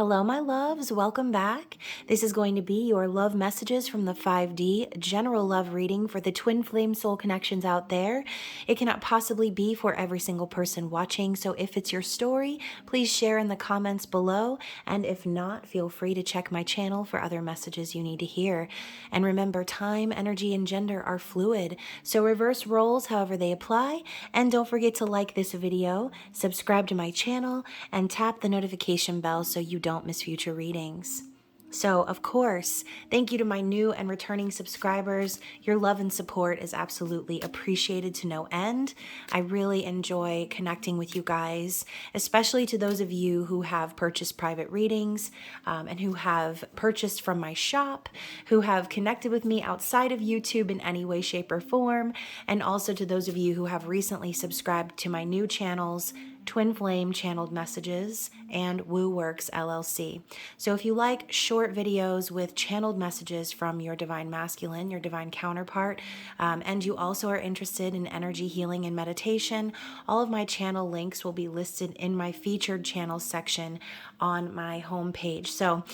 Hello, my loves. Welcome back. This is going to be your love messages from the 5D general love reading for the twin flame soul connections out there. It cannot possibly be for every single person watching, so if it's your story, please share in the comments below, and if not, feel free to check my channel for other messages you need to hear. And remember, time, energy, and gender are fluid, so reverse roles however they apply, and don't forget to like this video, subscribe to my channel, and tap the notification bell so you don't miss future readings. So, of course, thank you to my new and returning subscribers. Your love and support is absolutely appreciated to no end. I really enjoy connecting with you guys, especially to those of you who have purchased private readings and who have purchased from my shop, who have connected with me outside of YouTube in any way, shape, or form, and also to those of you who have recently subscribed to my new channels, Twin Flame Channeled Messages and Woo Works LLC. So if you like short videos with channeled messages from your divine masculine, your divine counterpart, and you also are interested in energy healing and meditation, all of my channel links will be listed in my featured channels section on my homepage. So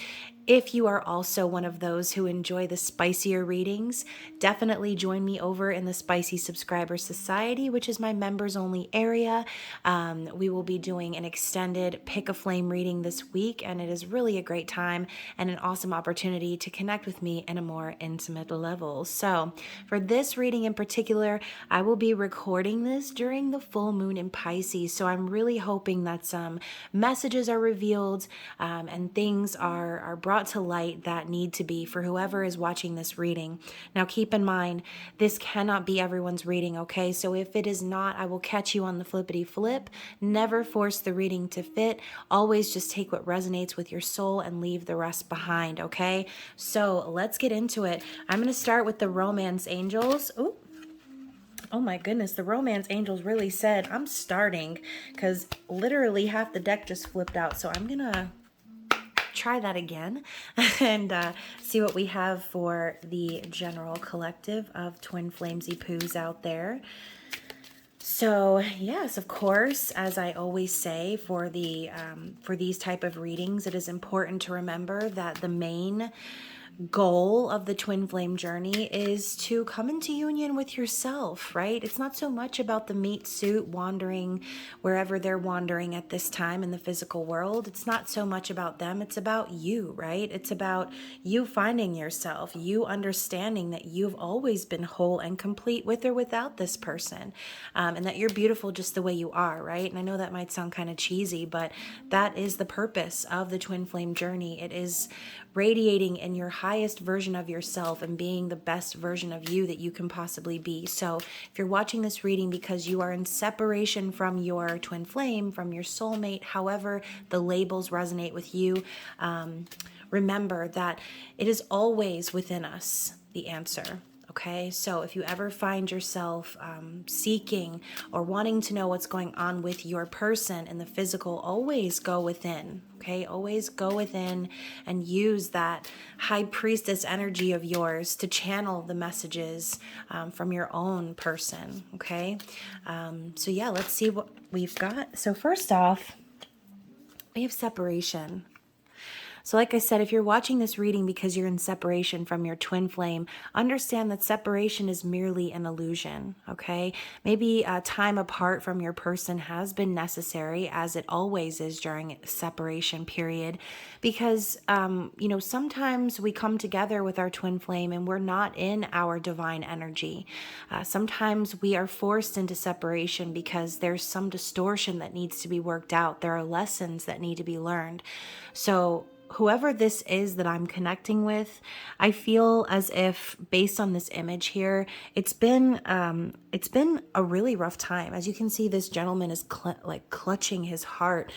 if you are also one of those who enjoy the spicier readings, definitely join me over in the Spicy Subscriber Society, which is my members only area. We will be doing an extended Pick a Flame reading this week, and it is really a great time and an awesome opportunity to connect with me in a more intimate level. So for this reading in particular, I will be recording this during the full moon in Pisces. So I'm really hoping that some messages are revealed and things are brought to light that need to be for whoever is watching this reading. Now keep in mind, this cannot be everyone's reading, okay? So if it is not, I will catch you on the flippity flip. Never force the reading to fit. Always just take what resonates with your soul and leave the rest behind, okay? So let's get into it. I'm going to start with the Romance Angels. Ooh. Oh my goodness, the Romance Angels really said I'm starting, because literally half the deck just flipped out. So I'm going to try that again and see what we have for the general collective of twin flamesy poos out there. So yes, of course, as I always say for these type of readings, it is important to remember that the main goal of the twin flame journey is to come into union with yourself, right? It's not so much about the meat suit wandering wherever they're wandering at this time in the physical world. It's not so much about them. It's about you, right? It's about you finding yourself, you understanding that you've always been whole and complete with or without this person, and that you're beautiful just the way you are, right? And I know that might sound kind of cheesy, but that is the purpose of the twin flame journey. It is radiating in your highest version of yourself and being the best version of you that you can possibly be. So if you're watching this reading because you are in separation from your twin flame, from your soulmate, however the labels resonate with you, remember that it is always within us, the answer. Okay, so if you ever find yourself seeking or wanting to know what's going on with your person in the physical, always go within. Okay, always go within and use that high priestess energy of yours to channel the messages from your own person. Okay, so yeah, let's see what we've got. So first off, we have separation. So like I said, if you're watching this reading because you're in separation from your twin flame, understand that separation is merely an illusion, okay? Maybe time apart from your person has been necessary, as it always is during a separation period, because, sometimes we come together with our twin flame and we're not in our divine energy. Sometimes we are forced into separation because there's some distortion that needs to be worked out. There are lessons that need to be learned. So whoever this is that I'm connecting with, I feel as if, based on this image here, it's been a really rough time. As you can see, this gentleman is clutching his heart.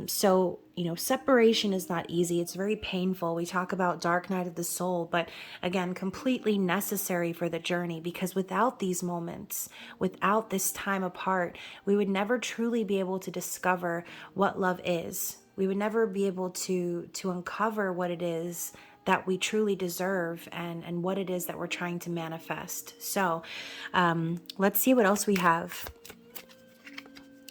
So separation is not easy. It's very painful. We talk about dark night of the soul, but again, completely necessary for the journey, because without these moments, without this time apart, we would never truly be able to discover what love is. We would never be able to uncover what it is that we truly deserve and what it is that we're trying to manifest. So let's see what else we have.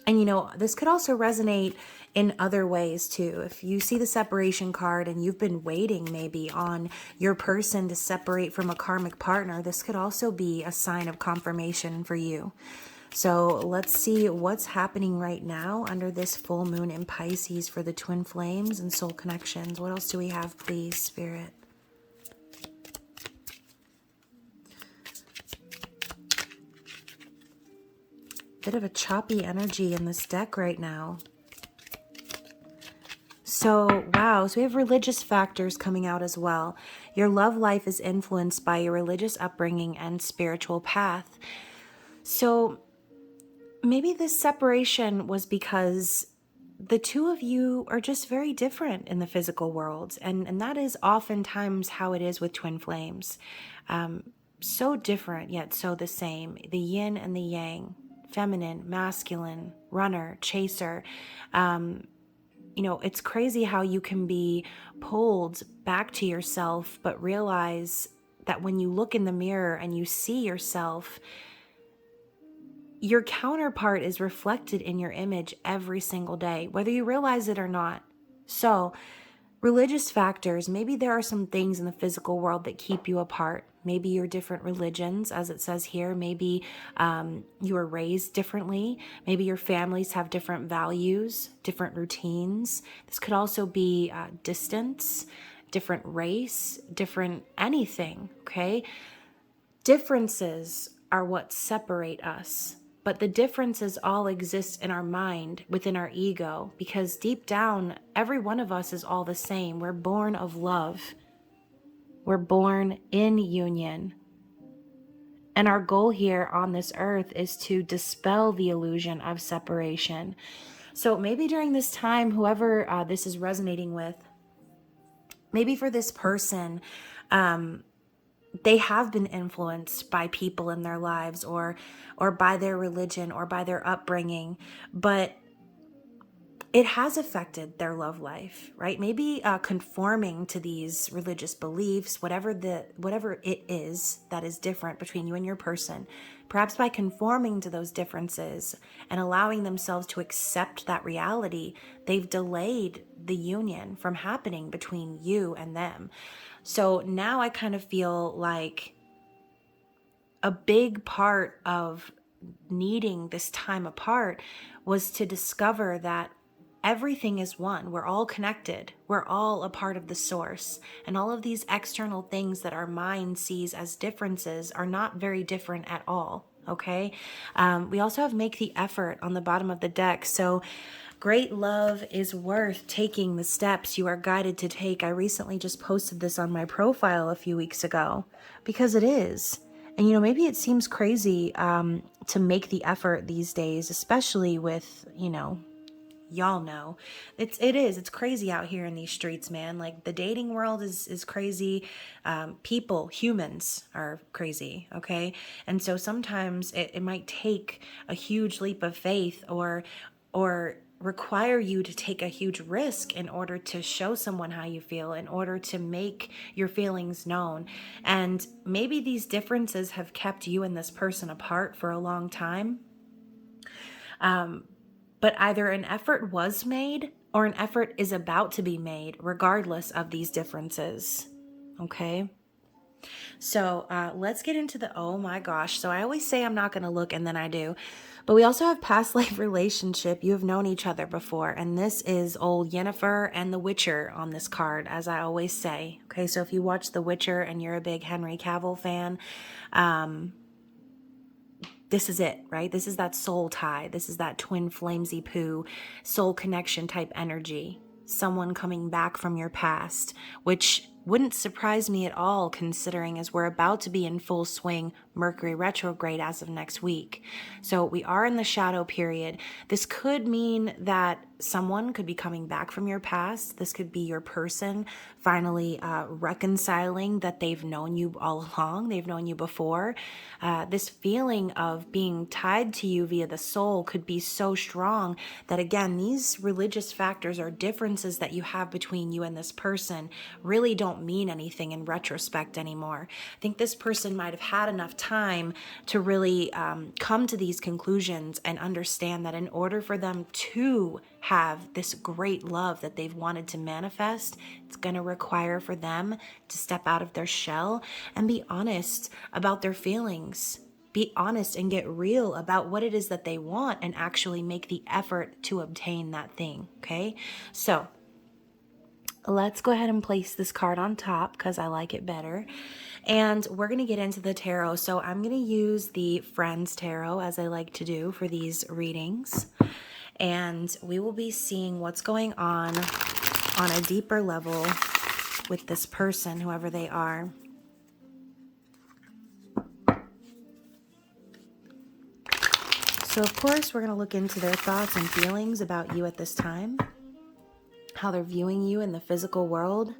And this could also resonate in other ways too. If you see the separation card and you've been waiting maybe on your person to separate from a karmic partner, this could also be a sign of confirmation for you. So let's see what's happening right now under this full moon in Pisces for the twin flames and soul connections. What else do we have, please, Spirit? Bit of a choppy energy in this deck right now. So, wow. So we have religious factors coming out as well. Your love life is influenced by your religious upbringing and spiritual path. So maybe this separation was because the two of you are just very different in the physical world. And that is oftentimes how it is with twin flames. So different, yet so the same. The yin and the yang. Feminine, masculine, runner, chaser. It's crazy how you can be pulled back to yourself, but realize that when you look in the mirror and you see yourself, your counterpart is reflected in your image every single day, whether you realize it or not. So, religious factors, maybe there are some things in the physical world that keep you apart. Maybe you're different religions, as it says here. Maybe you were raised differently. Maybe your families have different values, different routines. This could also be distance, different race, different anything, okay? Differences are what separate us. But the differences all exist in our mind, within our ego, because deep down, every one of us is all the same. We're born of love. We're born in union. And our goal here on this earth is to dispel the illusion of separation. So maybe during this time, whoever this is resonating with, maybe for this person, they have been influenced by people in their lives or by their religion or by their upbringing, but it has affected their love life, right? Maybe conforming to these religious beliefs, whatever it is that is different between you and your person, perhaps by conforming to those differences and allowing themselves to accept that reality, they've delayed the union from happening between you and them. So now I kind of feel like a big part of needing this time apart was to discover that everything is one. We're all connected. We're all a part of the source. And all of these external things that our mind sees as differences are not very different at all. Okay? We also have make the effort on the bottom of the deck. So great love is worth taking the steps you are guided to take. I recently just posted this on my profile a few weeks ago because it is. And, maybe it seems crazy to make the effort these days, especially with, y'all know. It's crazy out here in these streets, man. Like the dating world is crazy. Humans are crazy. Okay. And so sometimes it might take a huge leap of faith or require you to take a huge risk in order to show someone how you feel, in order to make your feelings known. And maybe these differences have kept you and this person apart for a long time. But either an effort was made or an effort is about to be made, regardless of these differences. Okay? So let's get into the, oh my gosh. So I always say I'm not going to look and then I do. But we also have past life relationship. You have known each other before. And this is old Yennefer and the Witcher on this card, as I always say. Okay, so if you watch The Witcher and you're a big Henry Cavill fan, this is it, right? This is that soul tie. This is that twin flamesy poo soul connection type energy. Someone coming back from your past, which wouldn't surprise me at all, considering as we're about to be in full swing Mercury retrograde as of next week. So we are in the shadow period. This could mean that someone could be coming back from your past. This could be your person finally reconciling that they've known you all along. They've known you before. This feeling of being tied to you via the soul could be so strong that, again, these religious factors or differences that you have between you and this person really don't mean anything in retrospect anymore. I think this person might have had enough time to really come to these conclusions and understand that in order for them to have this great love that they've wanted to manifest, it's going to require for them to step out of their shell and be honest about their feelings. Be honest and get real about what it is that they want and actually make the effort to obtain that thing, okay? So let's go ahead and place this card on top because I like it better. And we're going to get into the tarot. So I'm going to use the Friends Tarot, as I like to do for these readings. And we will be seeing what's going on a deeper level with this person, whoever they are. So, of course, we're going to look into their thoughts and feelings about you at this time, how they're viewing you in the physical world,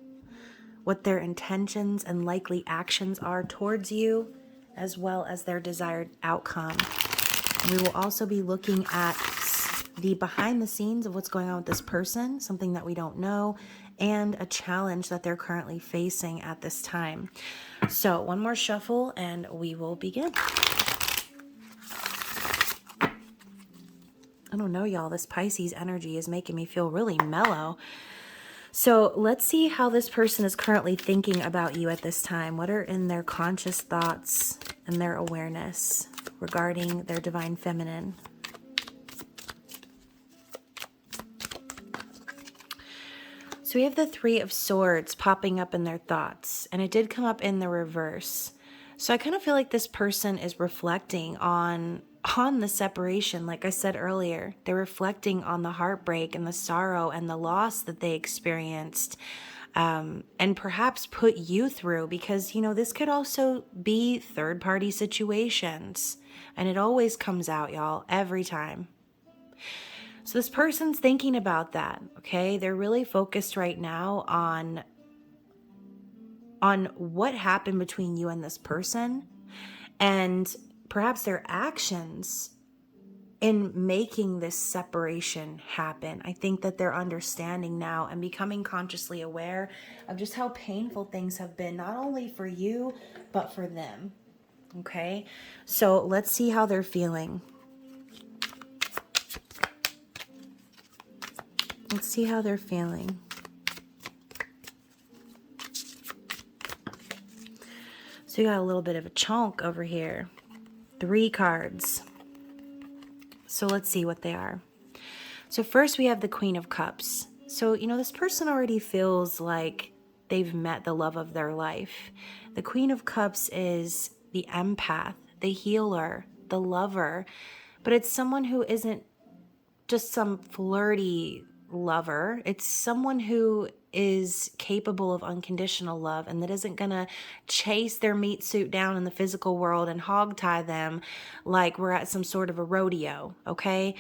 what their intentions and likely actions are towards you, as well as their desired outcome. And we will also be looking at the behind the scenes of what's going on with this person, something that we don't know, and a challenge that they're currently facing at this time. So one more shuffle and we will begin. I don't know, y'all, this Pisces energy is making me feel really mellow. So let's see how this person is currently thinking about you at this time. What are in their conscious thoughts and their awareness regarding their divine feminine? So we have the Three of Swords popping up in their thoughts, and it did come up in the reverse. So I kind of feel like this person is reflecting on the separation. Like I said earlier, they're reflecting on the heartbreak and the sorrow and the loss that they experienced, and perhaps put you through, because, you know, this could also be third-party situations, and it always comes out, y'all, every time. So this person's thinking about that, okay? They're really focused right now on what happened between you and this person, and perhaps their actions in making this separation happen. I think that they're understanding now and becoming consciously aware of just how painful things have been, not only for you, but for them, okay? So let's see how they're feeling. Let's see how they're feeling. So you got a little bit of a chunk over here. 3 cards. So let's see what they are. So first we have the Queen of Cups. So, you know, this person already feels like they've met the love of their life. The Queen of Cups is the empath, the healer, the lover. But it's someone who isn't just some flirty lover. It's someone who is capable of unconditional love and that isn't gonna chase their meat suit down in the physical world and hogtie them like we're at some sort of a rodeo, okay?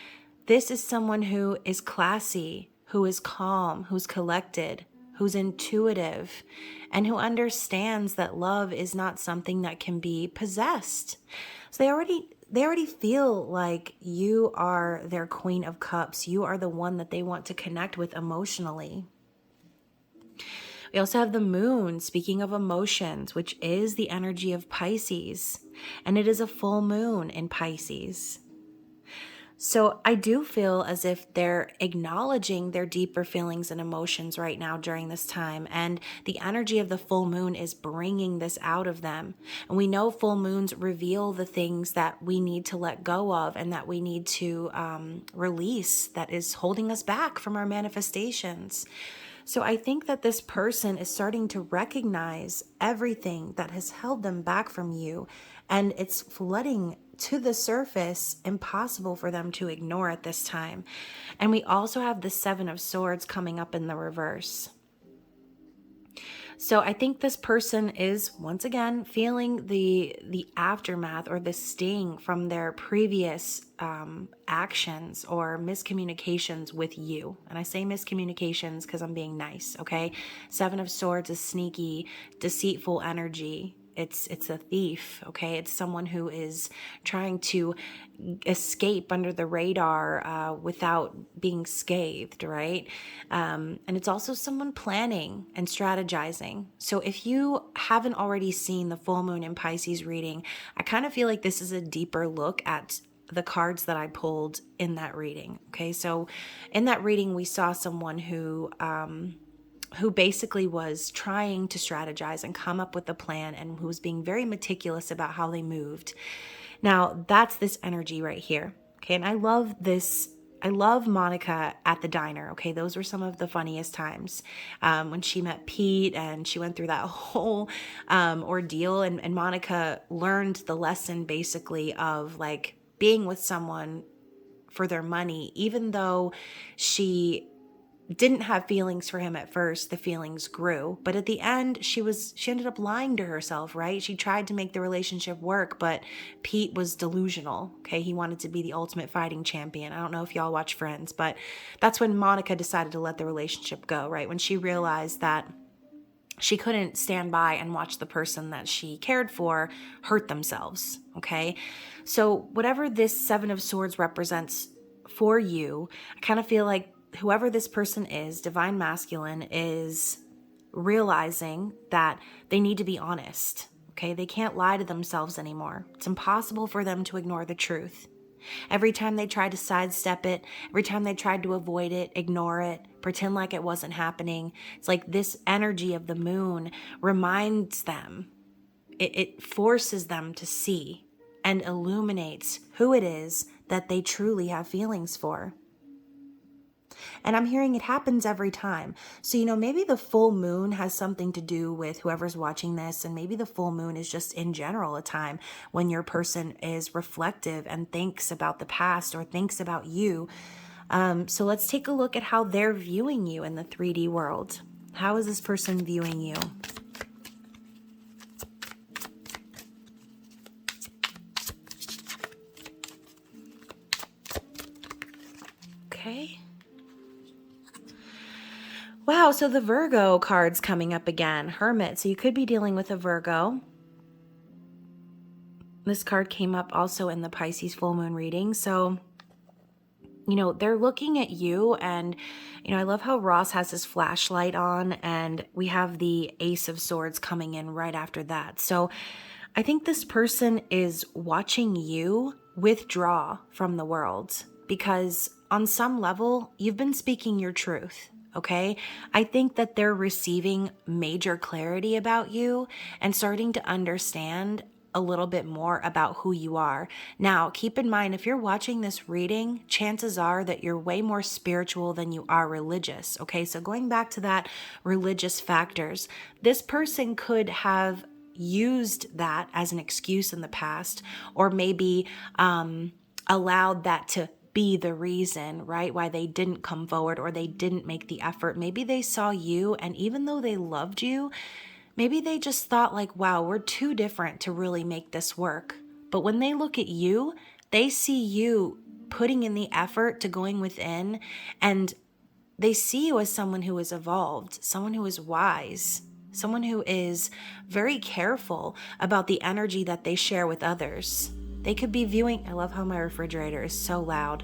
This is someone who is classy, who is calm, who's collected, who's intuitive, and who understands that love is not something that can be possessed. So they already feel like you are their Queen of Cups. You are the one that they want to connect with emotionally. We also have the Moon, speaking of emotions, which is the energy of Pisces, and it is a full moon in Pisces. So I do feel as if they're acknowledging their deeper feelings and emotions right now during this time. And the energy of the full moon is bringing this out of them. And we know full moons reveal the things that we need to let go of and that we need to release, that is holding us back from our manifestations. So I think that this person is starting to recognize everything that has held them back from you, and it's flooding to the surface, impossible for them to ignore at this time. And we also have the Seven of Swords coming up in the reverse. So I think this person is, once again, feeling the aftermath or the sting from their previous actions or miscommunications with you. And I say miscommunications because I'm being nice, okay? Seven of Swords is sneaky, deceitful energy. It's a thief, okay? It's someone who is trying to escape under the radar without being scathed, right? And it's also someone planning and strategizing. So if you haven't already seen the full moon in Pisces reading, I kind of feel like this is a deeper look at the cards that I pulled in that reading. Okay, so in that reading, we saw someone who basically was trying to strategize and come up with a plan, and who was being very meticulous about how they moved. Now, that's this energy right here. Okay, and I love this. I love Monica at the diner. Okay, those were some of the funniest times when she met Pete and she went through that whole ordeal. And Monica learned the lesson basically of like being with someone for their money, even though she didn't have feelings for him at first. The feelings grew, but at the end she ended up lying to herself, right? She tried to make the relationship work, but Pete was delusional. Okay, he wanted to be the ultimate fighting champion. I don't know if y'all watch Friends, but that's when Monica decided to let the relationship go, right? When she realized that she couldn't stand by and watch the person that she cared for hurt themselves. Okay, so whatever this Seven of Swords represents for you, I kind of feel like whoever this person is, divine masculine, is realizing that they need to be honest. Okay, they can't lie to themselves anymore. It's impossible for them to ignore the truth. Every time they tried to sidestep it, every time they tried to avoid it, ignore it, pretend like it wasn't happening, it's like this energy of the moon reminds them, it forces them to see and illuminates who it is that they truly have feelings for. And I'm hearing it happens every time. So, maybe the full moon has something to do with whoever's watching this. And maybe the full moon is just in general a time when your person is reflective and thinks about the past or thinks about you. So let's take a look at how they're viewing you in the 3D world. How is this person viewing you? Okay. Wow, so the Virgo card's coming up again. Hermit. So you could be dealing with a Virgo. This card came up also in the Pisces full moon reading. So, they're looking at you, and, I love how Ross has his flashlight on, and we have the Ace of Swords coming in right after that. So I think this person is watching you withdraw from the world because on some level, you've been speaking your truth. Okay, I think that they're receiving major clarity about you and starting to understand a little bit more about who you are. Now, keep in mind, if you're watching this reading, chances are that you're way more spiritual than you are religious. Okay, so going back to that religious factors, this person could have used that as an excuse in the past, or maybe allowed that to be the reason, right, why they didn't come forward or they didn't make the effort. Maybe they saw you, and even though they loved you, maybe they just thought like, wow, we're too different to really make this work. But when they look at you, they see you putting in the effort to going within, and they see you as someone who is evolved, someone who is wise, someone who is very careful about the energy that they share with others. They could be viewing, I love how my refrigerator is so loud.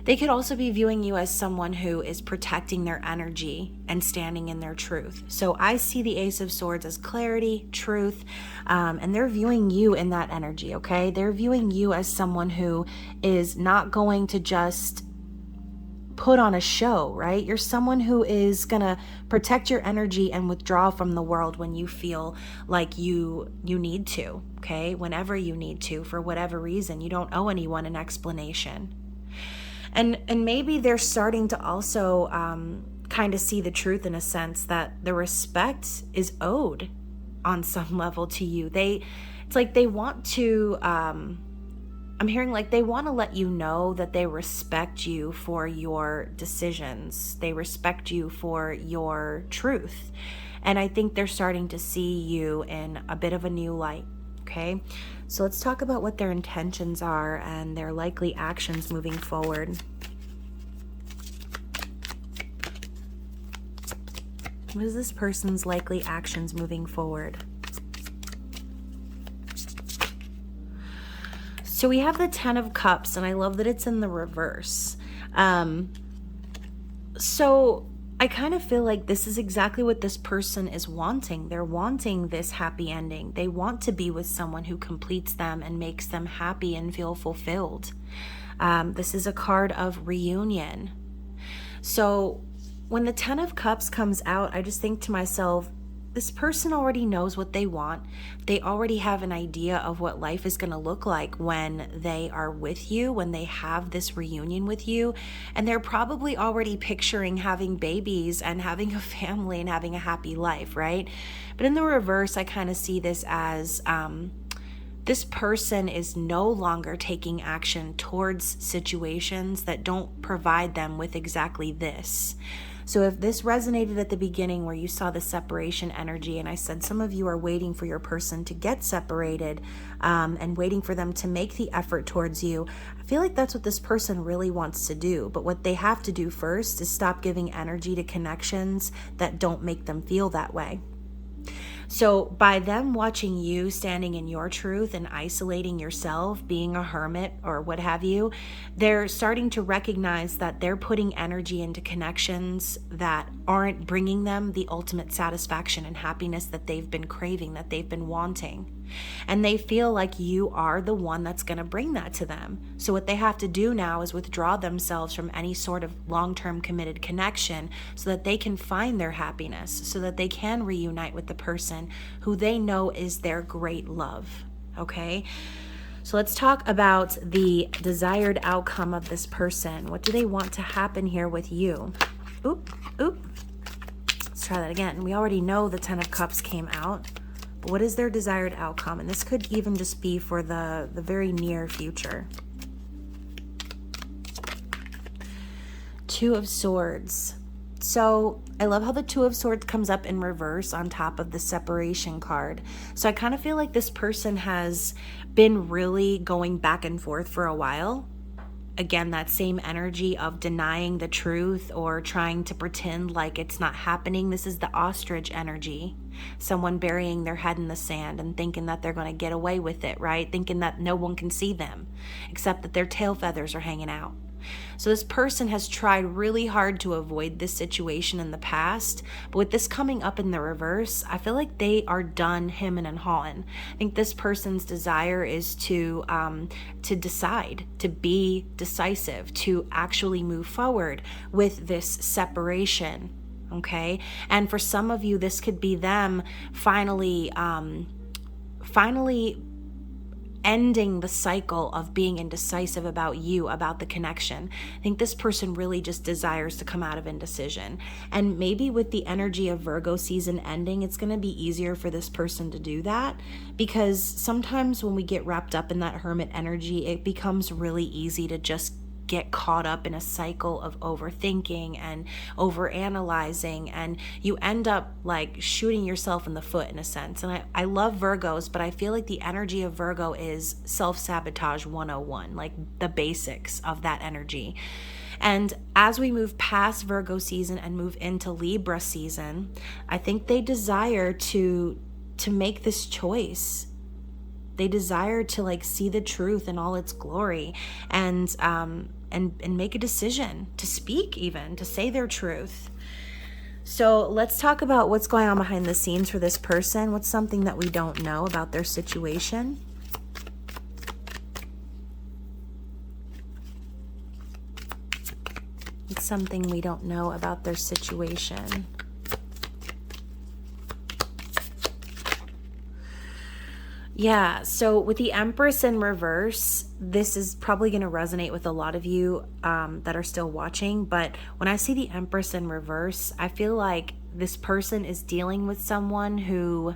They could also be viewing you as someone who is protecting their energy and standing in their truth. So I see the Ace of Swords as clarity, truth, and they're viewing you in that energy, okay? They're viewing you as someone who is not going to just put on a show, right? You're someone who is gonna protect your energy and withdraw from the world when you feel like you need to, okay? Whenever you need to, for whatever reason. You don't owe anyone an explanation. And maybe they're starting to also kind of see the truth in a sense that the respect is owed on some level to you. It's like they want to I'm hearing like they want to let you know that they respect you for your decisions. They respect you for your truth. And I think they're starting to see you in a bit of a new light. Okay, so let's talk about what their intentions are and their likely actions moving forward. What is this person's likely actions moving forward? So we have the 10 of Cups, and I love that it's in the reverse. So I kind of feel like this is exactly what this person is wanting. They're wanting this happy ending. They want to be with someone who completes them and makes them happy and feel fulfilled. This is a card of reunion. So when the 10 of Cups comes out, I just think to myself, this person already knows what they want. They already have an idea of what life is going to look like when they are with you, when they have this reunion with you. And they're probably already picturing having babies and having a family and having a happy life, right? But in the reverse, I kind of see this as this person is no longer taking action towards situations that don't provide them with exactly this. So if this resonated at the beginning where you saw the separation energy, and I said some of you are waiting for your person to get separated and waiting for them to make the effort towards you, I feel like that's what this person really wants to do. But what they have to do first is stop giving energy to connections that don't make them feel that way. So by them watching you standing in your truth and isolating yourself, being a hermit or what have you, they're starting to recognize that they're putting energy into connections that aren't bringing them the ultimate satisfaction and happiness that they've been craving, that they've been wanting. And they feel like you are the one that's going to bring that to them. So what they have to do now is withdraw themselves from any sort of long-term committed connection so that they can find their happiness, so that they can reunite with the person who they know is their great love. Okay? So let's talk about the desired outcome of this person. What do they want to happen here with you? Oop. Let's try that again. We already know the 10 of Cups came out. What is their desired outcome? And this could even just be for the very near future. 2 of Swords. So I love how the 2 of Swords comes up in reverse on top of the separation card. So I kind of feel like this person has been really going back and forth for a while. Again, that same energy of denying the truth or trying to pretend like it's not happening. This is the ostrich energy. Someone burying their head in the sand and thinking that they're going to get away with it, right? Thinking that no one can see them except that their tail feathers are hanging out. So this person has tried really hard to avoid this situation in the past, but with this coming up in the reverse, I feel like they are done hemming and hawing. I think this person's desire is to decide, to be decisive, to actually move forward with this separation. Okay, and for some of you, this could be them finally ending the cycle of being indecisive about you, about the connection. I think this person really just desires to come out of indecision. And maybe with the energy of Virgo season ending, it's going to be easier for this person to do that, because sometimes when we get wrapped up in that hermit energy, it becomes really easy to just get caught up in a cycle of overthinking and overanalyzing, and you end up like shooting yourself in the foot in a sense. And I love Virgos, but I feel like the energy of Virgo is self-sabotage 101, like the basics of that energy. And as we move past Virgo season and move into Libra season, I think they desire to make this choice. They desire to like see the truth in all its glory and make a decision, to speak even, to say their truth. So let's talk about what's going on behind the scenes for this person. What's something that we don't know about their situation? It's something we don't know about their situation. Yeah, so with the Empress in reverse, this is probably going to resonate with a lot of you that are still watching. But when I see the Empress in reverse, I feel like this person is dealing with someone who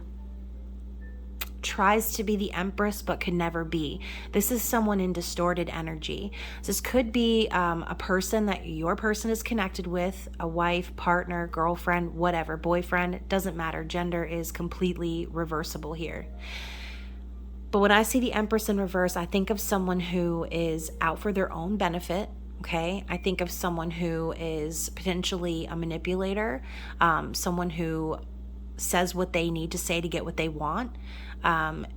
tries to be the Empress but could never be. This is someone in distorted energy. This could be a person that your person is connected with, a wife, partner, girlfriend, whatever, boyfriend. It doesn't matter. Gender is completely reversible here. But when I see the Empress in reverse, I think of someone who is out for their own benefit. Okay, I think of someone who is potentially a manipulator, someone who says what they need to say to get what they want,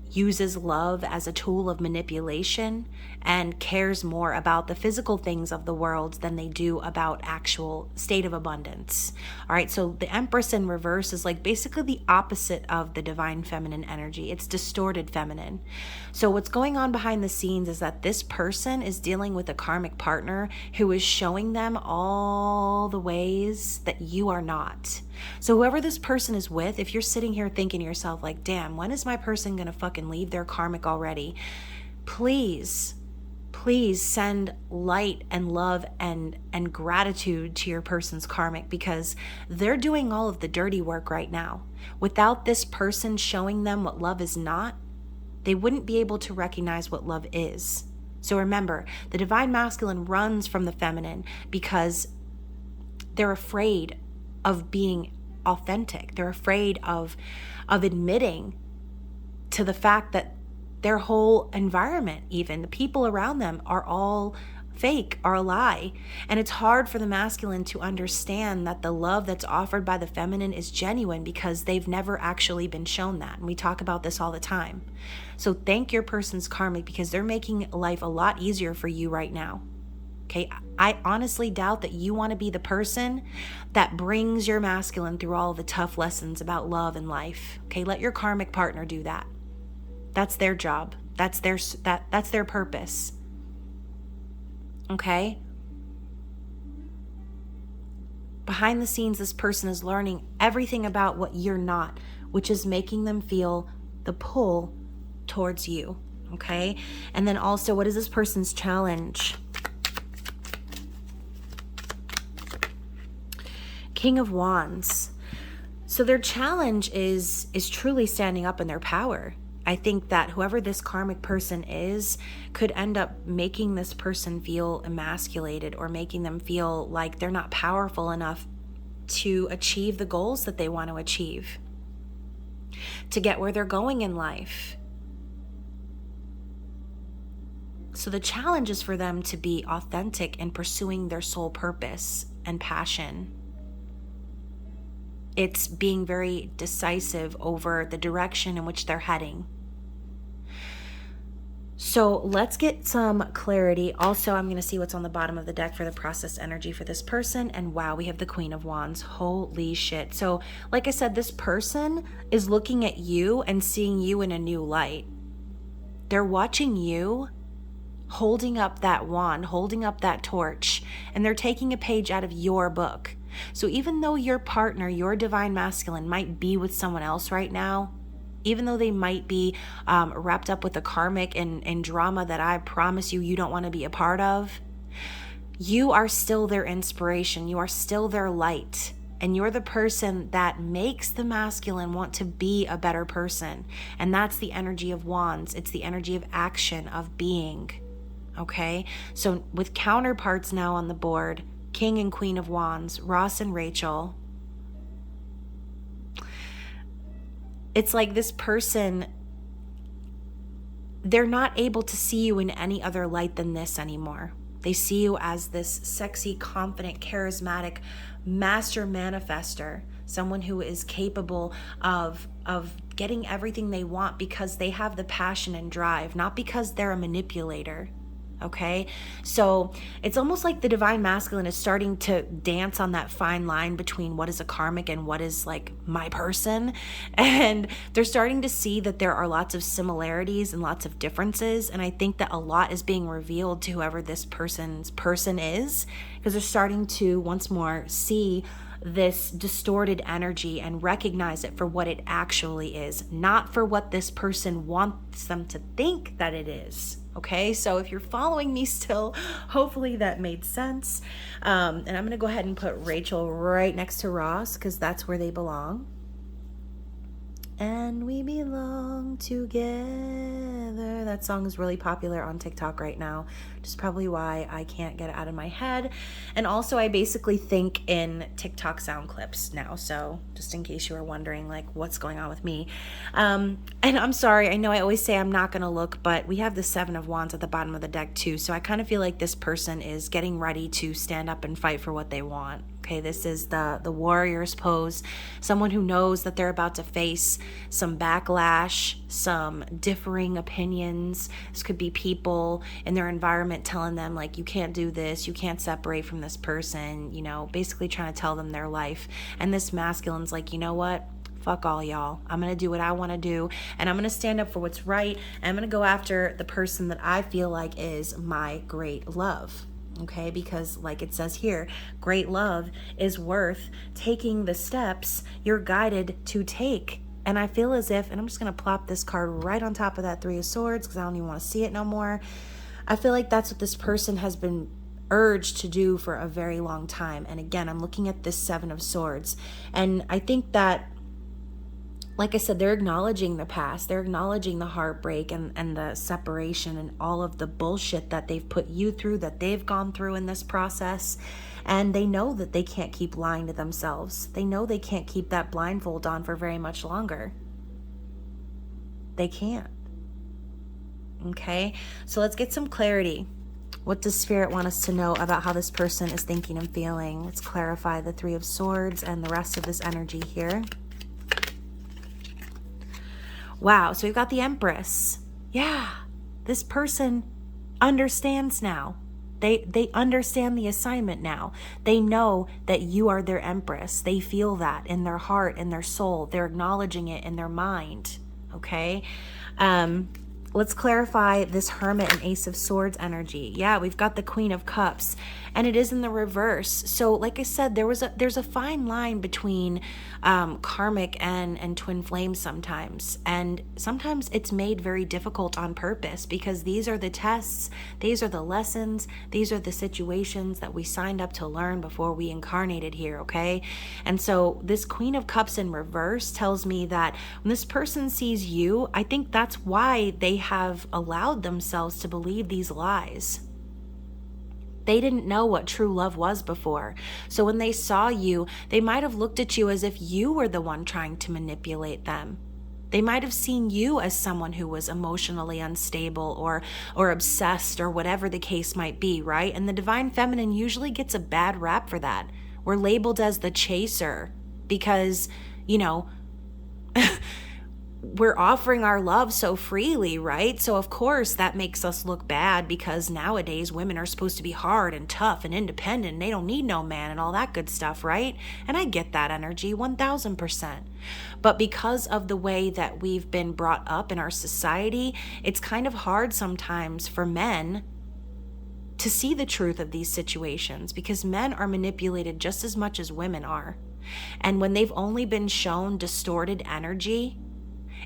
uses love as a tool of manipulation, and cares more about the physical things of the world than they do about actual state of abundance. All right, so the Empress in reverse is like basically the opposite of the divine feminine energy. It's distorted feminine. So what's going on behind the scenes is that this person is dealing with a karmic partner who is showing them all the ways that you are not. So whoever this person is with, if you're sitting here thinking to yourself like, damn, when is my person gonna fucking leave their karmic already? Please send light and love and gratitude to your person's karmic, because they're doing all of the dirty work right now. Without this person showing them what love is not, they wouldn't be able to recognize what love is. So remember, the divine masculine runs from the feminine because they're afraid of being authentic. They're afraid of admitting to the fact that their whole environment, even the people around them, are all fake, are a lie. And it's hard for the masculine to understand that the love that's offered by the feminine is genuine because they've never actually been shown that. And we talk about this all the time. So thank your person's karmic because they're making life a lot easier for you right now. Okay, I honestly doubt that you want to be the person that brings your masculine through all the tough lessons about love and life. Okay, let your karmic partner do that. That's their job. That's their purpose. Okay? Behind the scenes, this person is learning everything about what you're not, which is making them feel the pull towards you. Okay? And then also, what is this person's challenge? King of Wands. So their challenge is truly standing up in their power. I think that whoever this karmic person is could end up making this person feel emasculated or making them feel like they're not powerful enough to achieve the goals that they want to achieve, to get where they're going in life. So the challenge is for them to be authentic in pursuing their soul purpose and passion. It's being very decisive over the direction in which they're heading. So let's get some clarity. Also, I'm going to see what's on the bottom of the deck for the process energy for this person. And wow, we have the Queen of Wands. Holy shit. So like I said, this person is looking at you and seeing you in a new light. They're watching you holding up that wand, holding up that torch, and they're taking a page out of your book. So even though your partner, your divine masculine, might be with someone else right now, even though they might be wrapped up with a karmic and drama that I promise you don't want to be a part of, you are still their inspiration. You are still their light. And you're the person that makes the masculine want to be a better person. And that's the energy of Wands. It's the energy of action, of being. Okay? So with counterparts now on the board, King and Queen of Wands, Ross and Rachel. It's like this person, they're not able to see you in any other light than this anymore. They see you as this sexy, confident, charismatic master manifester, someone who is capable of getting everything they want because they have the passion and drive, not because they're a manipulator. Okay, so it's almost like the divine masculine is starting to dance on that fine line between what is a karmic and what is like my person. And they're starting to see that there are lots of similarities and lots of differences. And I think that a lot is being revealed to whoever this person's person is, because they're starting to once more see this distorted energy and recognize it for what it actually is, not for what this person wants them to think that it is. Okay, so if you're following me still, hopefully that made sense. And I'm going to go ahead and put Rachel right next to Ross because that's where they belong. And we belong together. That song is really popular on TikTok right now, which is probably why I can't get it out of my head. And also, I basically think in TikTok sound clips now. So just in case you were wondering, like, what's going on with me. And I'm sorry, I know I always say I'm not going to look, but we have the Seven of Wands at the bottom of the deck too. So I kind of feel like this person is getting ready to stand up and fight for what they want. Okay, this is the warrior's pose. Someone who knows that they're about to face some backlash, some differing opinions. This could be people in their environment telling them, like, you can't do this, you can't separate from this person, you know, basically trying to tell them their life. And this masculine's like, you know what? Fuck all y'all. I'm going to do what I want to do, and I'm going to stand up for what's right, and I'm going to go after the person that I feel like is my great love. Okay, because like it says here, great love is worth taking the steps you're guided to take. And I feel as if, and I'm just going to plop this card right on top of that Three of Swords because I don't even want to see it no more. I feel like that's what this person has been urged to do for a very long time. And again, I'm looking at this Seven of Swords. And I think that, like I said, they're acknowledging the past. They're acknowledging the heartbreak and the separation and all of the bullshit that they've put you through, that they've gone through in this process. And they know that they can't keep lying to themselves. They know they can't keep that blindfold on for very much longer. They can't. Okay, so let's get some clarity. What does Spirit want us to know about how this person is thinking and feeling? Let's clarify the Three of Swords and the rest of this energy here. Wow, so we've got the Empress. Yeah, this person understands now. They understand the assignment now. They know that you are their Empress. They feel that in their heart, in their soul. They're acknowledging it in their mind, okay? Let's clarify this Hermit and Ace of Swords energy. Yeah, we've got the Queen of Cups, and it is in the reverse. So like I said, there's a fine line between karmic and twin flames sometimes. And sometimes it's made very difficult on purpose because these are the tests, these are the lessons, these are the situations that we signed up to learn before we incarnated here, okay? And so this Queen of Cups in reverse tells me that when this person sees you, I think that's why they have allowed themselves to believe these lies. They didn't know what true love was before. So when they saw you, they might have looked at you as if you were the one trying to manipulate them. They might have seen you as someone who was emotionally unstable or obsessed or whatever the case might be, right? And the Divine Feminine usually gets a bad rap for that. We're labeled as the chaser because, you know, we're offering our love so freely, right? So of course that makes us look bad because nowadays women are supposed to be hard and tough and independent. And they don't need no man and all that good stuff, right? And I get that energy 1000%. But because of the way that we've been brought up in our society, it's kind of hard sometimes for men to see the truth of these situations because men are manipulated just as much as women are. And when they've only been shown distorted energy,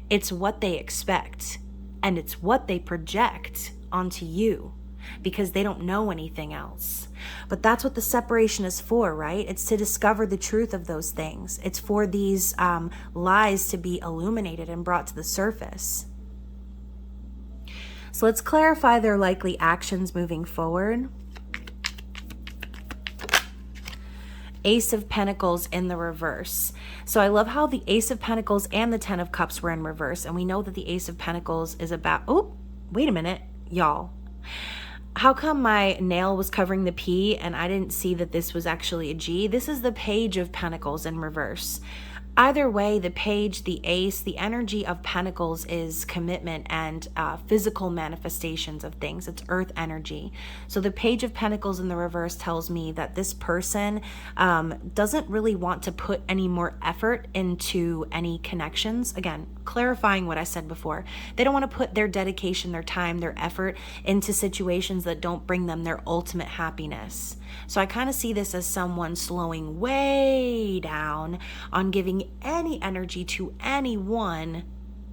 it's what they expect and it's what they project onto you because they don't know anything else. But that's what the separation is for, right? It's to discover the truth of those things. It's for these lies to be illuminated and brought to the surface. So let's clarify their likely actions moving forward. Ace of Pentacles in the reverse. So I love how the Ace of Pentacles and the Ten of Cups were in reverse. And we know that the Ace of Pentacles is about, oh, wait a minute, y'all. How come my nail was covering the P and I didn't see that this was actually a G? This is the Page of Pentacles in reverse. Either way, the page, the ace, the energy of pentacles is commitment and physical manifestations of things. It's earth energy. So the Page of Pentacles in the reverse tells me that this person doesn't really want to put any more effort into any connections. Again, clarifying what I said before. They don't want to put their dedication, their time, their effort into situations that don't bring them their ultimate happiness. So I kind of see this as someone slowing way down on giving any energy to anyone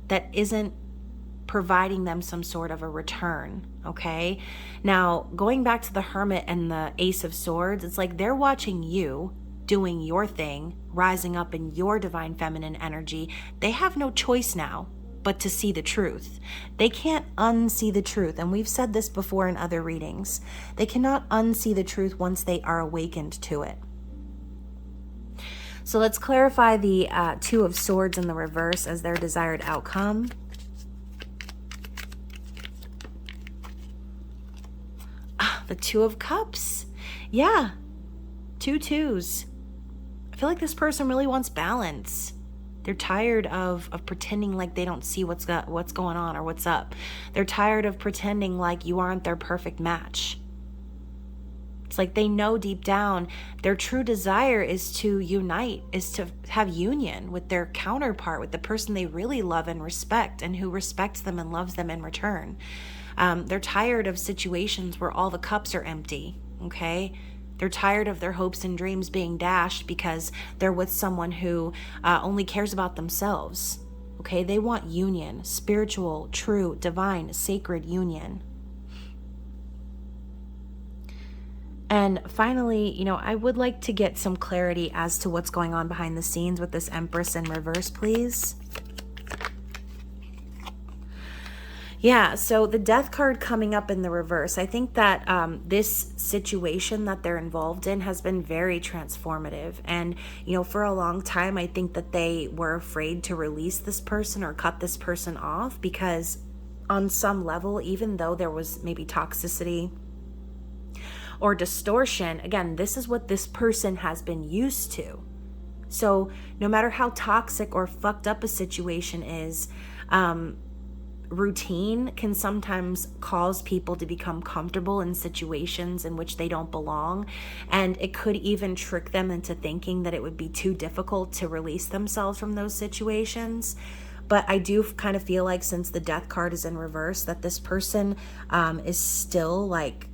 that isn't providing them some sort of a return, okay? Now, going back to the Hermit and the Ace of Swords, it's like they're watching you doing your thing, rising up in your divine feminine energy, they have no choice now but to see the truth. They can't unsee the truth. And we've said this before in other readings. They cannot unsee the truth once they are awakened to it. So let's clarify the Two of Swords in the reverse as their desired outcome. The Two of Cups. Yeah, 2 twos. I feel like this person really wants balance. They're tired of pretending like they don't see what's going on or what's up. They're tired of pretending like you aren't their perfect match. It's like they know deep down their true desire is to unite, is to have union with their counterpart, with the person they really love and respect, and who respects them and loves them in return. They're tired of situations where all the cups are empty, okay? They're tired of their hopes and dreams being dashed because they're with someone who only cares about themselves, okay? They want union, spiritual, true, divine, sacred union. And finally, I would like to get some clarity as to what's going on behind the scenes with this Empress in reverse, please. Yeah, so the Death card coming up in the reverse, I think that this situation that they're involved in has been very transformative. And, for a long time, I think that they were afraid to release this person or cut this person off because on some level, even though there was maybe toxicity or distortion, again, this is what this person has been used to. So no matter how toxic or fucked up a situation is, routine can sometimes cause people to become comfortable in situations in which they don't belong, and it could even trick them into thinking that it would be too difficult to release themselves from those situations. But I do kind of feel like, since the Death card is in reverse, that this person is still like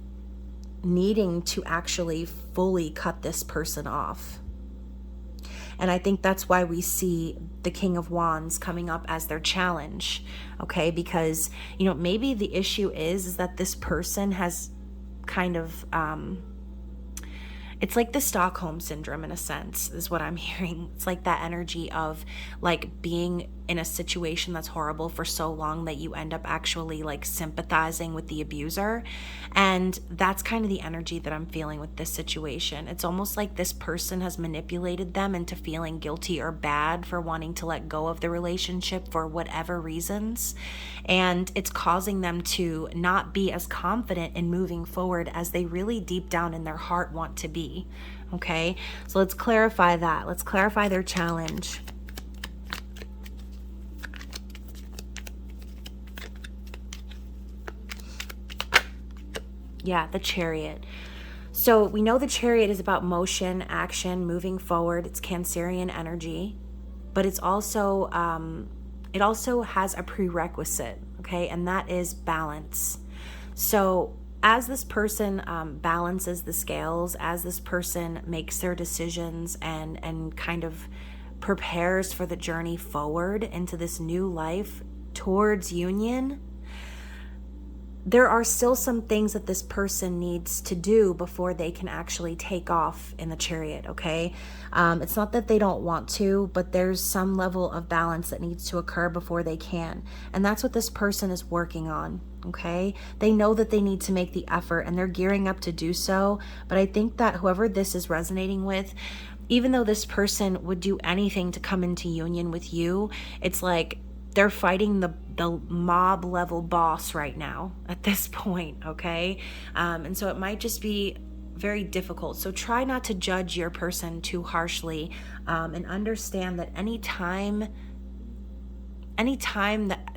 needing to actually fully cut this person off. And I think that's why we see the King of Wands coming up as their challenge, okay? Because, maybe the issue is that this person has kind of, it's like the Stockholm Syndrome in a sense, is what I'm hearing. It's like that energy of like being in a situation that's horrible for so long that you end up actually like sympathizing with the abuser. And that's kind of the energy that I'm feeling with this situation. It's almost like this person has manipulated them into feeling guilty or bad for wanting to let go of the relationship for whatever reasons. And it's causing them to not be as confident in moving forward as they really deep down in their heart want to be. Okay, so let's clarify that. Let's clarify their challenge. Yeah, the Chariot. So we know the Chariot is about motion, action, moving forward. It's Cancerian energy, but it's also it also has a prerequisite, okay, and that is balance. So as this person balances the scales, as this person makes their decisions and kind of prepares for the journey forward into this new life towards union, there are still some things that this person needs to do before they can actually take off in the Chariot, okay? It's not that they don't want to, but there's some level of balance that needs to occur before they can. And that's what this person is working on, okay? They know that they need to make the effort and they're gearing up to do so. But I think that whoever this is resonating with, even though this person would do anything to come into union with you, it's like they're fighting the mob level boss right now at this point, okay? And so it might just be very difficult. So try not to judge your person too harshly, and understand that any time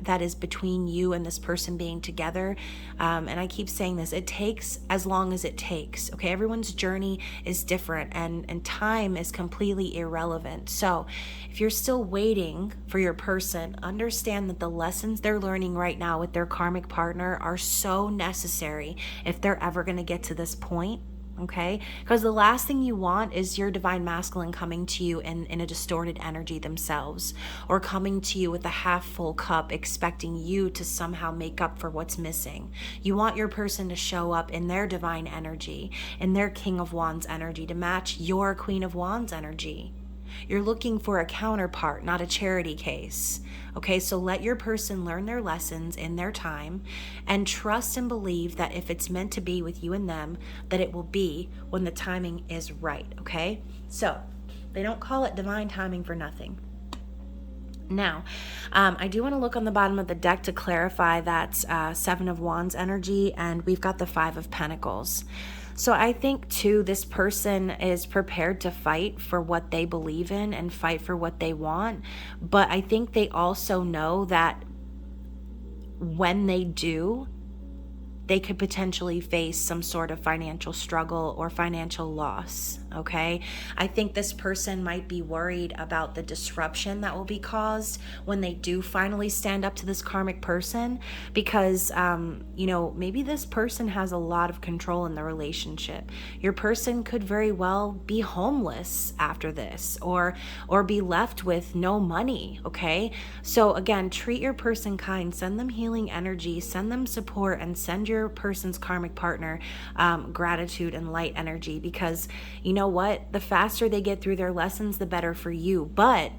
that is between you and this person being together, and I keep saying this, it takes as long as it takes, okay? Everyone's journey is different, and time is completely irrelevant. So if you're still waiting for your person, understand that the lessons they're learning right now with their karmic partner are so necessary if they're ever going to get to this point, okay? Because the last thing you want is your divine masculine coming to you in a distorted energy themselves, or coming to you with a half full cup expecting you to somehow make up for what's missing. You want your person to show up in their divine energy, in their King of Wands energy, to match your Queen of Wands energy. You're looking for a counterpart, not a charity case. Okay, so let your person learn their lessons in their time, and trust and believe that if it's meant to be with you and them, that it will be when the timing is right, okay? So they don't call it divine timing for nothing. Now, I do want to look on the bottom of the deck to clarify that Seven of Wands energy, and we've got the Five of Pentacles. So I think too, this person is prepared to fight for what they believe in and fight for what they want. But I think they also know that when they do, they could potentially face some sort of financial struggle or financial loss, okay? I think this person might be worried about the disruption that will be caused when they do finally stand up to this karmic person, because, maybe this person has a lot of control in the relationship. Your person could very well be homeless after this, or be left with no money, okay? So again, treat your person kind, send them healing energy, send them support, and send your person's karmic partner gratitude and light energy, because you know what? The faster they get through their lessons, the better for you. But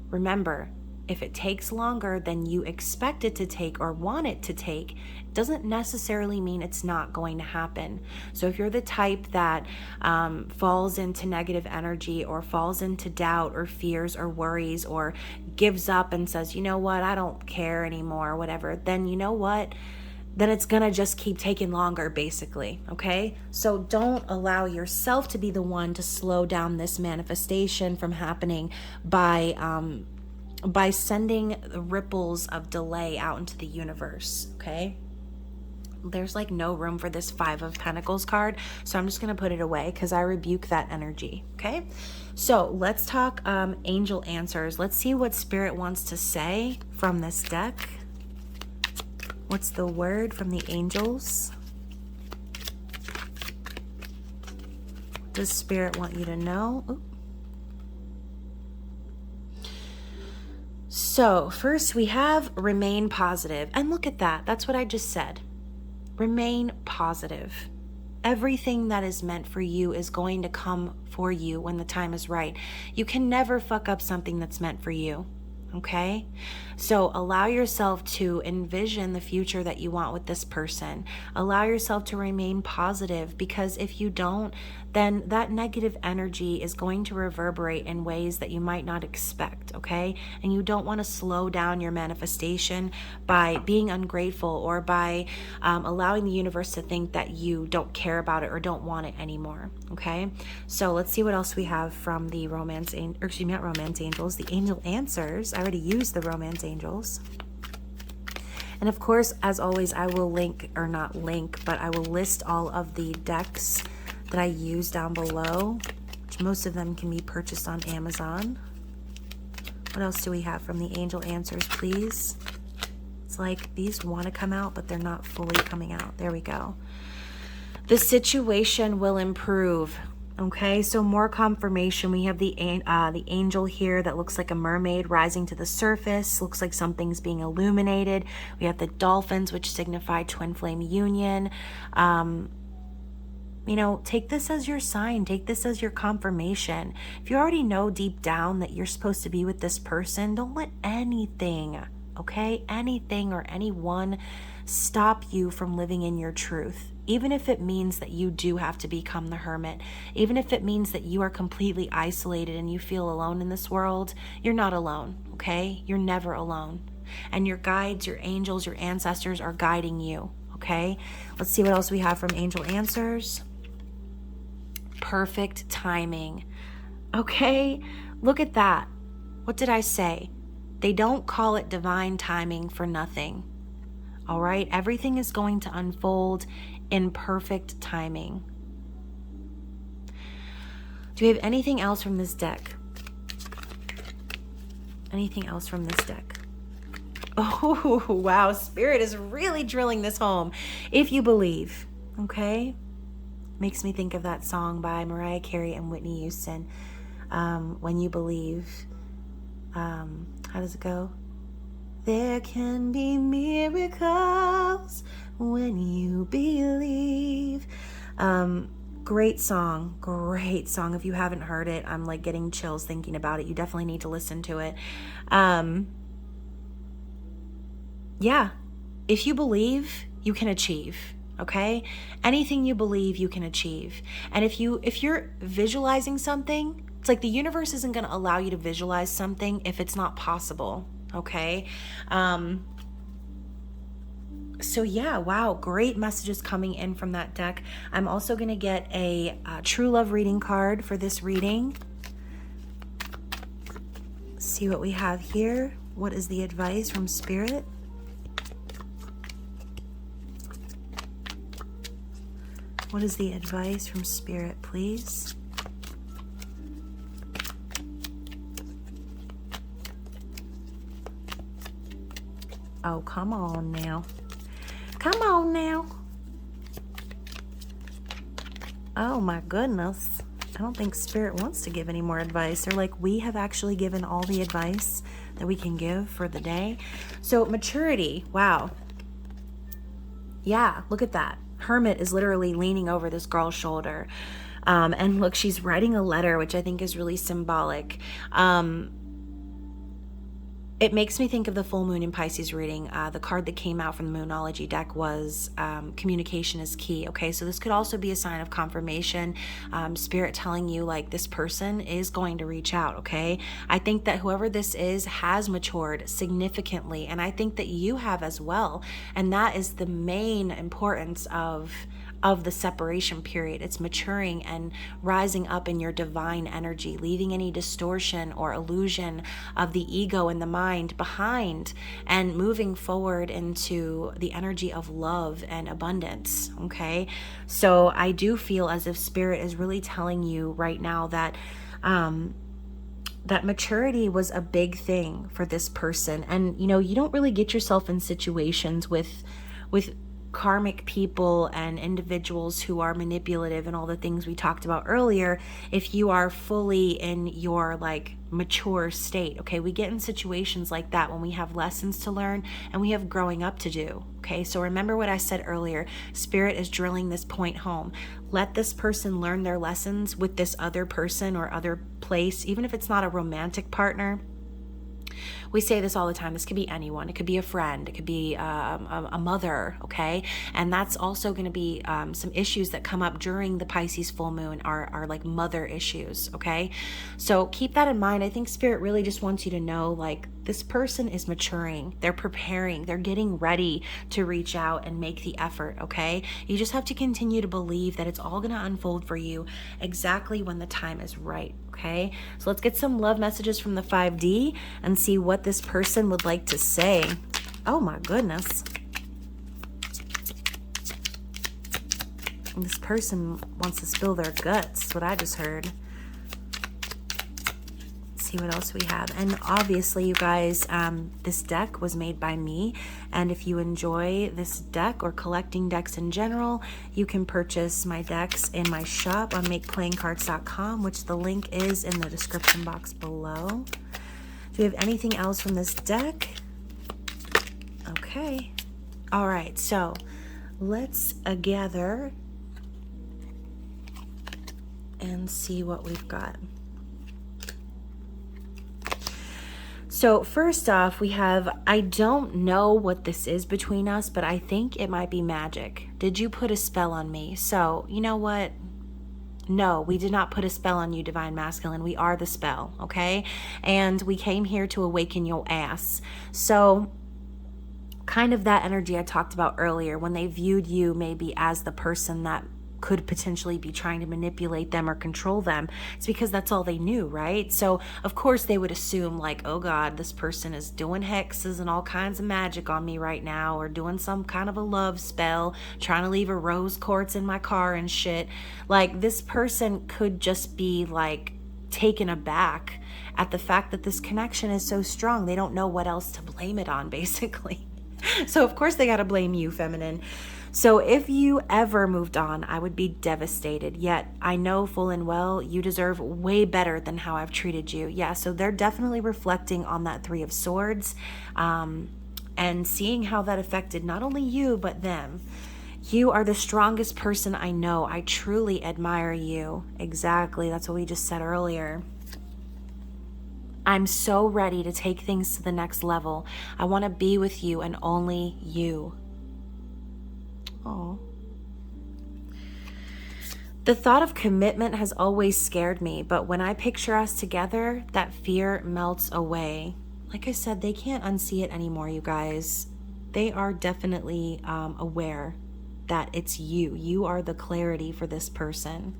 remember, if it takes longer than you expect it to take or want it to take, doesn't necessarily mean it's not going to happen. So if you're the type that falls into negative energy, or falls into doubt or fears or worries, or gives up and says, you know what, I don't care anymore, or whatever, then you know what? Then it's gonna just keep taking longer, basically, okay? So don't allow yourself to be the one to slow down this manifestation from happening by sending the ripples of delay out into the universe, okay? There's like no room for this Five of Pentacles card, so I'm just gonna put it away because I rebuke that energy, okay? So let's talk angel answers. Let's see what Spirit wants to say from this deck. What's the word from the angels? What does Spirit want you to know? Ooh. So first we have remain positive. And look at that. That's what I just said. Remain positive. Everything that is meant for you is going to come for you when the time is right. You can never fuck up something that's meant for you. Okay? So allow yourself to envision the future that you want with this person. Allow yourself to remain positive, because if you don't, then that negative energy is going to reverberate in ways that you might not expect, okay? And you don't want to slow down your manifestation by being ungrateful, or by allowing the universe to think that you don't care about it or don't want it anymore, okay? So let's see what else we have from the not romance angels, the angel answers. I already used the romance angels. And of course, as always, I will I will list all of the decks that I use down below, which most of them can be purchased on Amazon. What else do we have from the angel answers, please? It's like these want to come out, but they're not fully coming out. There we go. The situation will improve. Okay, so more confirmation. We have the angel here that looks like a mermaid rising to the surface. Looks like something's being illuminated. We have the dolphins, which signify twin flame union. Take this as your sign. Take this as your confirmation. If you already know deep down that you're supposed to be with this person, don't let anything, anything or anyone stop you from living in your truth. Even if it means that you do have to become the hermit, even if it means that you are completely isolated and you feel alone in this world, you're not alone, okay? You're never alone. And your guides, your angels, your ancestors are guiding you, okay? Let's see what else we have from angel answers. Perfect timing, okay? Look at that. What did I say? They don't call it divine timing for nothing, all right? Everything is going to unfold in perfect timing. Do we have anything else from this deck? Anything else from this deck? Oh, wow. Spirit is really drilling this home. If you believe, okay? Makes me think of that song by Mariah Carey and Whitney Houston, When You Believe. How does it go? There can be miracles when you believe. Great song. If you haven't heard it, I'm like getting chills thinking about it. You definitely need to listen to it. Yeah, if you believe, you can achieve. Okay? Anything you believe, you can achieve. And if you're visualizing something, it's like the universe isn't going to allow you to visualize something if it's not possible. Okay? So yeah, wow, great messages coming in from that deck. I'm also going to get a true love reading card for this reading. See what we have here. What is the advice from Spirit? What is the advice from Spirit, please? Oh, come on now. Come on now. Oh my goodness. I don't think Spirit wants to give any more advice. They're like, we have actually given all the advice that we can give for the day. So maturity, wow. Yeah, look at that. Hermit is literally leaning over this girl's shoulder. And look, she's writing a letter, which I think is really symbolic. It makes me think of the full moon in Pisces reading. The card that came out from the Moonology deck was communication is key. Okay, so this could also be a sign of confirmation. Spirit telling you like this person is going to reach out. Okay, I think that whoever this is has matured significantly, and I think that you have as well. And that is the main importance of the separation period. It's maturing and rising up in your divine energy, leaving any distortion or illusion of the ego and the mind behind, and moving forward into the energy of love and abundance. Okay, so I do feel as if Spirit is really telling you right now that that maturity was a big thing for this person. And you know, you don't really get yourself in situations with karmic people and individuals who are manipulative and all the things we talked about earlier if you are fully in your like mature state. Okay, we get in situations like that when we have lessons to learn and we have growing up to do. Okay, so remember what I said earlier. Spirit is drilling this point home. Let this person learn their lessons with this other person or other place, even if it's not a romantic partner. We say this all the time. This could be anyone. It could be a friend. It could be a mother, okay? And that's also going to be some issues that come up during the Pisces full moon are like mother issues, okay? So keep that in mind. I think Spirit really just wants you to know, like, this person is maturing. They're preparing. They're getting ready to reach out and make the effort, okay? You just have to continue to believe that it's all going to unfold for you exactly when the time is right, okay? So let's get some love messages from the 5D and see what this person would like to say. Oh my goodness. This person wants to spill their guts. That's what I just heard. See what else we have. And obviously, you guys, this deck was made by me, and if you enjoy this deck or collecting decks in general, you can purchase my decks in my shop on makeplayingcards.com, which the link is in the description box below. Do we have anything else from this deck? Okay. All right, so let's gather and see what we've got. So first off, we have, I don't know what this is between us, but I think it might be magic. Did you put a spell on me? So, you know what? No, we did not put a spell on you, Divine Masculine. We are the spell, okay? And we came here to awaken your ass. So kind of that energy I talked about earlier, when they viewed you maybe as the person that could potentially be trying to manipulate them or control them. It's because that's all they knew, right? So of course they would assume like, oh God, this person is doing hexes and all kinds of magic on me right now, or doing some kind of a love spell, trying to leave a rose quartz in my car and shit. Like, this person could just be like taken aback at the fact that this connection is so strong. They don't know what else to blame it on, basically. So of course they got to blame you, feminine. So if you ever moved on, I would be devastated. Yet I know full and well you deserve way better than how I've treated you. Yeah, so they're definitely reflecting on that Three of Swords, and seeing how that affected not only you, but them. You are the strongest person I know. I truly admire you. Exactly. That's what we just said earlier. I'm so ready to take things to the next level. I want to be with you and only you. Oh. The thought of commitment has always scared me, but when I picture us together, that fear melts away. Like I said, they can't unsee it anymore, you guys. They are definitely aware that it's you. You are the clarity for this person.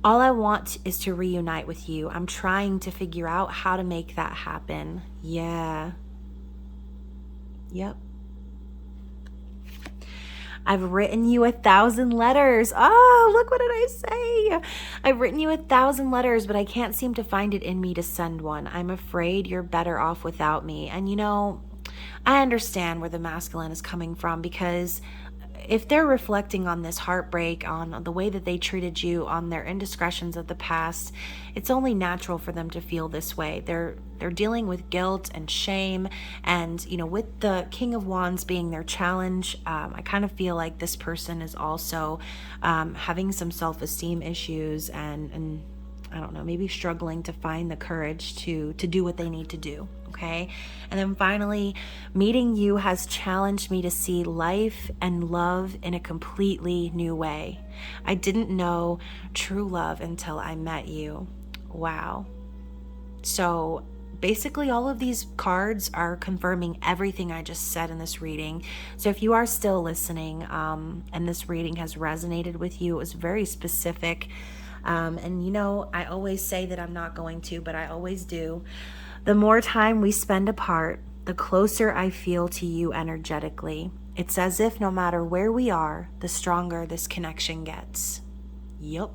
All I want is to reunite with you. I'm trying to figure out how to make that happen. Yeah. Yep. I've written you 1,000 letters. Oh, look, what did I say? I've written you 1,000 letters, but I can't seem to find it in me to send one. I'm afraid you're better off without me. And you know, I understand where the masculine is coming from, because if they're reflecting on this heartbreak, on the way that they treated you, on their indiscretions of the past, it's only natural for them to feel this way. They're dealing with guilt and shame, and you know, with the King of Wands being their challenge, I kind of feel like this person is also having some self-esteem issues, and I don't know, maybe struggling to find the courage to do what they need to do. Okay. And then finally, meeting you has challenged me to see life and love in a completely new way. I didn't know true love until I met you. Wow. So basically all of these cards are confirming everything I just said in this reading. So if you are still listening, and this reading has resonated with you, it was very specific. And you know, I always say that I'm not going to, but I always do. The more time we spend apart, the closer I feel to you energetically. It's as if no matter where we are, the stronger this connection gets. Yup.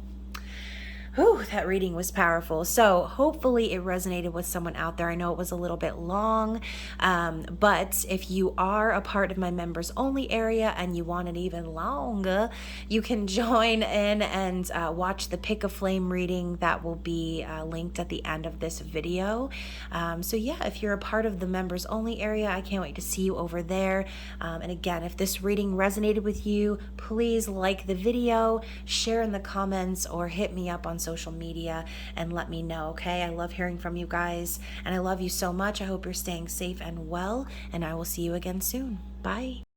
Whew, that reading was powerful. So hopefully it resonated with someone out there. I know it was a little bit long, but if you are a part of my members only area and you want it even longer, you can join in and watch the Pick a Flame reading that will be linked at the end of this video. So yeah, if you're a part of the members only area, I can't wait to see you over there. And again, if this reading resonated with you, please like the video, share in the comments, or hit me up on social media and let me know, okay? I love hearing from you guys, and I love you so much. I hope you're staying safe and well, and I will see you again soon. Bye.